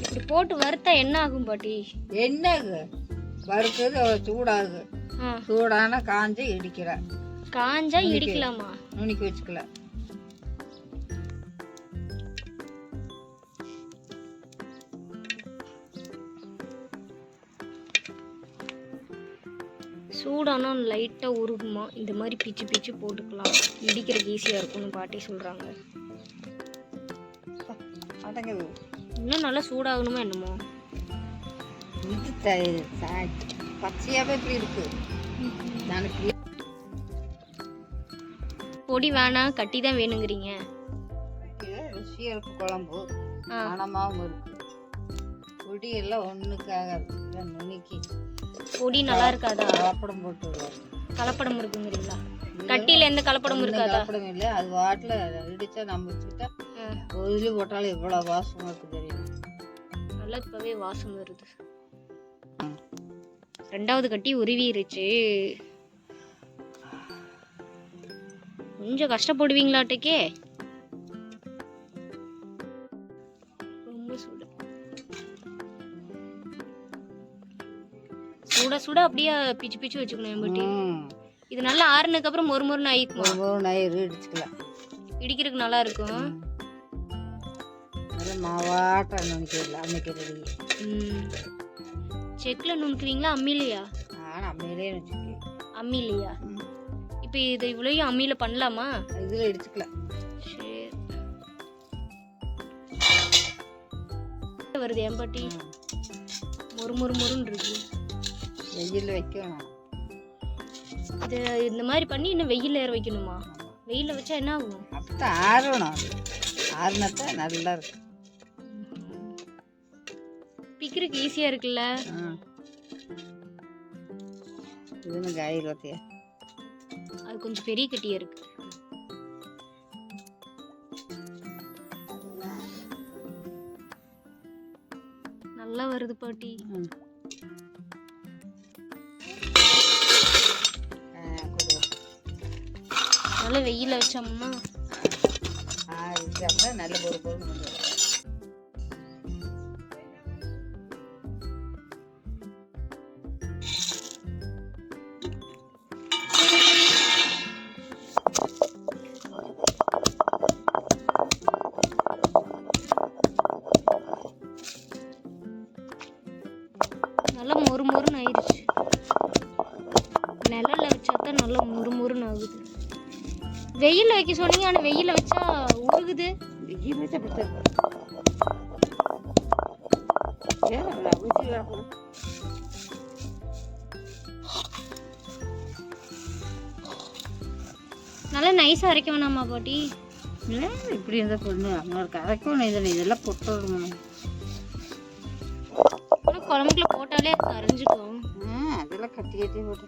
இப்படி போட்டு வறுத்தா என்ன ஆகும் பாட்டி? என்ன வறுக்கிறது சூடாகுது. சூடான காஞ்ச இடிக்கிற. காஞ்சா இடிக்கலாமா? நுனிக்கு வச்சுக்கல. சூடானா லைட்டா உருகுமா, இந்த மாதிரி பிச்சு பிச்சு போட்டுக்கலாம். இடிக்கிறதுக்கு ஈஸியா இருக்கும்னு பாட்டி சொல்றாங்க. இன்னும் நல்லா சூடாகணுமா என்னமோ? இது பச்சையாவே இப்படி இருக்கு. பொடி வேணாம், கட்டி தான் வேணுங்கிறீங்க. ருசியா இருக்கு குழம்பு, மணமாவும் இருக்கு. பொடி எல்லாம் ஒண்ணுக்காக நுனிக்கி. பொடி நல்லா இருக்காதா? கலப்படம் போட்டு விடுவாங்க. கலப்படம் இருக்குங்கிறீங்களா? கட்டியில எந்த கலப்படம் இருக்காதா? கலப்படம் இல்லை, அது வாட்டில் இடிச்சா நம்ம வச்சுக்கிட்டா ஒரு போட்டாலும் எவ்வளவு வாசமா இருக்கு தெரியும். நல்லா இப்பவே வாசம் வருது. ரெண்டாவது கட்டி உருவிருச்சு. கொஞ்சம் கஷ்டப்படுவீங்களாட்டக்கே. ரொம்ப சுட சுட சுட அப்படியே பிச்சு பிச்சு வச்சுக்கணும் பட்டி. இது நல்லா ஆறுனதுக்கு அப்புறம் மொறு மொறுன்னு ஆயிக்குமா? இடிச்சுக்கலாம். இடிக்கிறதுக்கு நல்லா இருக்கும். மாவாட்டம் நுணிக்கல அன்னைக்கு. செக்ல நுணுக்குவீங்களா அம்மிலையா? அம்மியிலே வச்சுக்கேன். அம்மிலையா? இப்போ இது இவ்வளோயும் அம்மியில பண்ணலாமா? இதில் இடிச்சுக்கலாம். சரி வருது ஏன் பாட்டி? மொறு மொறு மொறுன்னு இருக்கு. வெயிலில் வைக்கணும். இது இந்த மாதிரி பண்ணி இன்னும் வெயிலில் ஏற வைக்கணுமா? வெயிலில் வச்சா என்ன ஆகும்? அப்போ ஆறணும். அது ஆறுனத்தான் நல்லா இருக்கு. பிக்கிறதுக்கு ஈஸியாக இருக்குல்ல? இதுன்னு காயில் வத்தியா? அது கொஞ்சம் பெரிய கட்டியாக இருக்கு. நல்லா வருது பாட்டி. நல்லா வெயில வச்சோம்னா நல்ல பொறு பொருள். நல்லா மொறு மொறுன்னு ஆயிடுச்சு. நிழல்ல வச்சா தான் நல்லா மொறு மொறுன்னு ஆகுது. வெயில்ல வைக்க சொன்னீங்க, ஆனால் வெயில்ல வச்சா உருகுது. நல்லா நைஸா அரைக்க வேணாமா பாட்டி? இப்படி இருந்தா பொண்ணு அவங்களுக்கு அரைக்கணும். இதெல்லாம் போட்டு குழம்புக்குள்ள போட்டாலே அரைஞ்சுக்கும். அதெல்லாம் கட்டி கட்டி போட்டு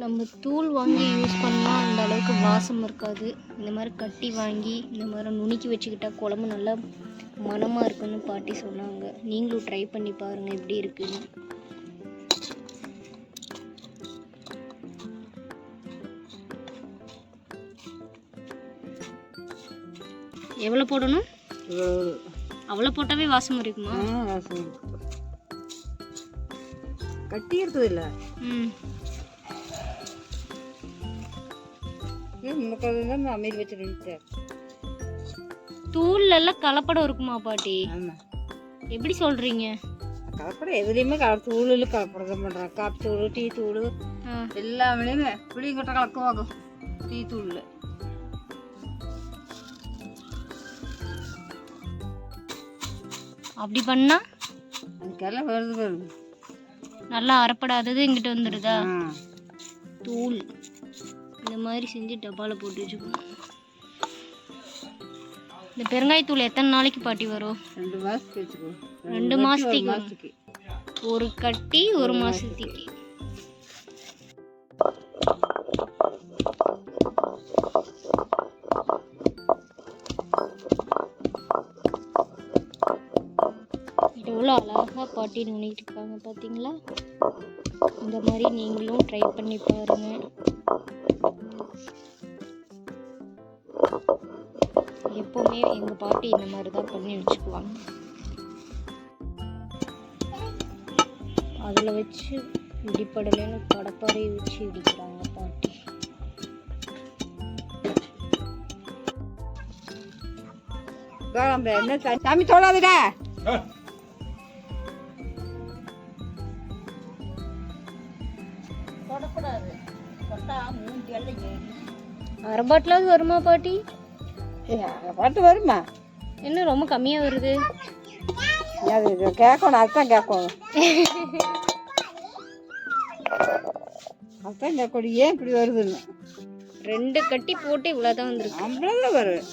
நம்ம தூள் வாங்கி யூஸ் பண்ணால் அந்த அளவுக்கு வாசம் இருக்காது. இந்த மாதிரி கட்டி வாங்கி இந்த மாதிரி நுணுக்கி வச்சுக்கிட்டா குழம்பு நல்லா மணமாக இருக்குன்னு பாட்டி சொன்னாங்க. நீங்களும் ட்ரை பண்ணி பாருங்கள் எப்படி இருக்குன்னு. எவ்வளோ போடணும்? அவ்வளோ போட்டாவே வாசம் இருக்குமா? கட்டி இருக்குது இல்லை? அமீர் வச்சு தூள்ல எல்லாம் கலப்படம் இருக்குமா பாட்டி? எப்படி சொல்றீங்க? கலப்படம் எதுலையுமே தூள் கலப்படம் பண்றாங்க. காப்பி தூள், டீ தூள் எல்லாமே புளியங்கொட்டை கலக்குவாங்க டீ தூள்ல. அப்படி பண்ணா அதுக்கெல்லாம் வருது. நல்லா அரைப்படாதது இங்கிட்ட வந்துடுதா? தூள் இந்த மாதிரி செஞ்சு டப்பாவில் போட்டு வச்சுக்கணும். இந்த பெருங்காயத்தூள் எத்தனை நாளைக்கு பாட்டி வரும்? 2 மாதத்துக்கு வச்சுக்கோ. 2 மாதத்துக்கு ஒரு கட்டி 1 மாதத்துக்கு. எவ்வளோ அழகாக பாட்டி நுண்ணிட்டு இருக்காங்க பார்த்தீங்களா? இந்த மாதிரி நீங்களும் ட்ரை பண்ணி பாருங்கள். எப்போவுமே எங்கள் பாட்டி இந்த மாதிரி தான் பண்ணி வச்சுக்குவாங்க. அதில் வச்சு இடிப்படலைன்னு கடப்பாறையை வச்சு இடிக்கிறாங்க பாட்டி. என்ன சாமி தொடாதுடா. தொடக்கூடாது, தொட்டா மூஞ்சி எல்லாம் அரை பாட்டிலாவது வருமா பாட்டி? பாட்டு வருமா? என்ன ரொம்ப கம்மியாக வருது? அது இது கேட்கணும், அதுதான் கேட்கணும். அதுதான் கேட்கணும், ஏன் இப்படி வருதுன்னு. 2 கட்டி போட்டு இவ்வளோதான் வந்துருக்கு. அவ்வளோதான் வரும்.